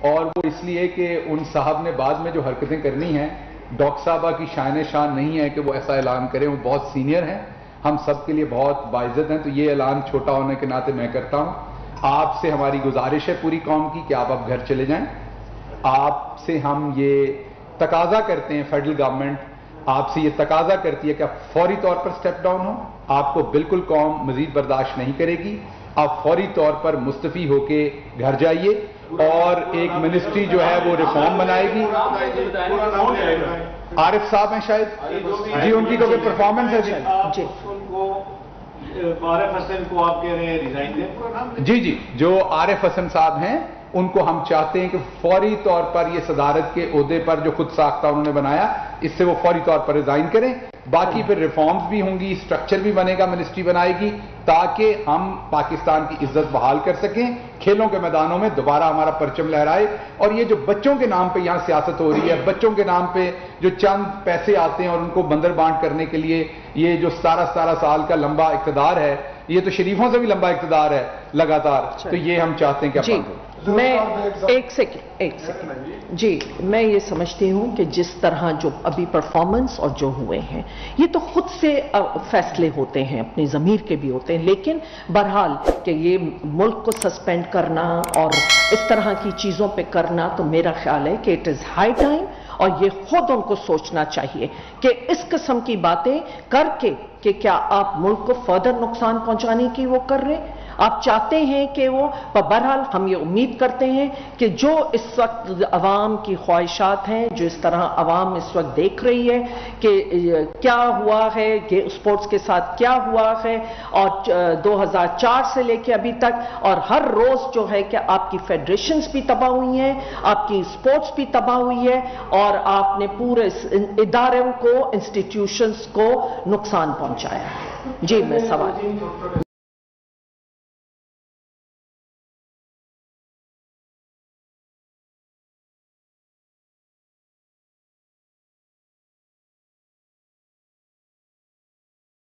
اور وہ اس لیے کہ ان صاحب نے بعد میں جو حرکتیں کرنی ہیں، ڈاکٹر صاحبہ کی شان نہیں ہے کہ وہ ایسا اعلان کریں، وہ بہت سینئر ہیں، ہم سب کے لیے بہت باعزت ہیں، تو یہ اعلان چھوٹا ہونے کے ناطے میں کرتا ہوں۔ آپ سے ہماری گزارش ہے پوری قوم کی کہ آپ اب گھر چلے جائیں۔ آپ سے ہم یہ تقاضا کرتے ہیں، فیڈرل گورنمنٹ آپ سے یہ تقاضا کرتی ہے کہ آپ فوری طور پر سٹیپ ڈاؤن ہو، آپ کو بالکل قوم مزید برداشت نہیں کرے گی، آپ فوری طور پر مستعفی ہو کے گھر جائیے اور ایک منسٹری جو ہے وہ ریفارم بنائے گی۔ عارف صاحب ہیں شاید، جی ان کی تو پرفارمنس ہے جی، عارف حسن کو آپ کہہ رہے ہیں ریزائن دیں؟ جی جو عارف حسن صاحب ہیں ان کو ہم چاہتے ہیں کہ فوری طور پر یہ صدارت کے عہدے پر جو خود ساختہ انہوں نے بنایا اس سے وہ فوری طور پر ریزائن کریں۔ باقی پھر ریفارمز بھی ہوں گی، اسٹرکچر بھی بنے گا، منسٹری بنائے گی تاکہ ہم پاکستان کی عزت بحال کر سکیں، کھیلوں کے میدانوں میں دوبارہ ہمارا پرچم لہرائے۔ اور یہ جو بچوں کے نام پہ یہاں سیاست ہو رہی ہے، بچوں کے نام پہ جو چند پیسے آتے ہیں اور ان کو بندر بانٹ کرنے کے لیے یہ جو 17 سال کا لمبا اقتدار ہے، یہ تو شریفوں سے بھی لمبا اقتدار ہے لگاتار، تو یہ ہم چاہتے ہیں کہ میں ایک سیکنڈ جی میں یہ سمجھتی ہوں کہ جس طرح جو ابھی پرفارمنس اور جو ہوئے ہیں یہ تو خود سے فیصلے ہوتے ہیں، اپنی ضمیر کے بھی ہوتے ہیں، لیکن بہرحال کہ یہ ملک کو سسپینڈ کرنا اور اس طرح کی چیزوں پہ کرنا تو میرا خیال ہے کہ اٹ از ہائی ٹائم، اور یہ خود ان کو سوچنا چاہیے کہ اس قسم کی باتیں کر کے کہ کیا آپ ملک کو فردر نقصان پہنچانے کی وہ کر رہے، آپ چاہتے ہیں کہ وہ، بہرحال ہم یہ امید کرتے ہیں کہ جو اس وقت عوام کی خواہشات ہیں، جو اس طرح عوام اس وقت دیکھ رہی ہے کہ کیا ہوا ہے، کہ اسپورٹس کے ساتھ کیا ہوا ہے، اور 2004 سے لے کے ابھی تک، اور ہر روز جو ہے کہ آپ کی فیڈریشنز بھی تباہ ہوئی ہیں، آپ کی اسپورٹس بھی تباہ ہوئی ہے، اور آپ نے پورے اداروں کو، انسٹیٹیوشنز کو نقصان پہنچایا ہے۔ جی میں سوال